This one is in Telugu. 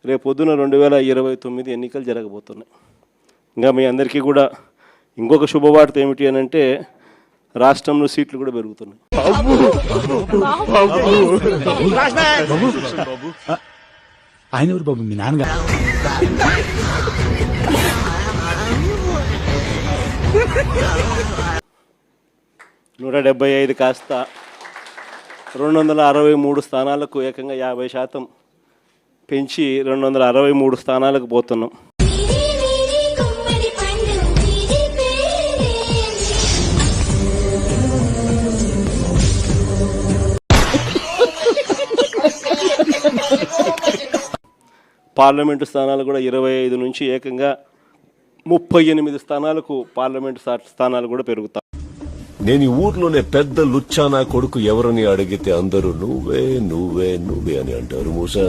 రేపు పొద్దున 2029 ఎన్నికలు జరగబోతున్నాయి. ఇంకా మీ అందరికీ కూడా ఇంకొక శుభవార్త ఏమిటి అని అంటే రాష్ట్రంలో సీట్లు కూడా పెరుగుతున్నాయి. ఆయన ఎవరు బాబు? మీ నాన్నగారు. 175 కాస్త 263 స్థానాలకు ఏకంగా 50% పెంచి 263 స్థానాలకు పోతున్నాం. పార్లమెంటు స్థానాలు కూడా 25 నుంచి ఏకంగా 38 స్థానాలకు పార్లమెంటు స్థానాలు కూడా పెరుగుతాయి. నేను ఈ ఊర్లోనే పెద్ద లుచ్చానా కొడుకు ఎవరని అడిగితే అందరూ నువ్వే నువ్వే నువ్వే అని అంటారు. మూసా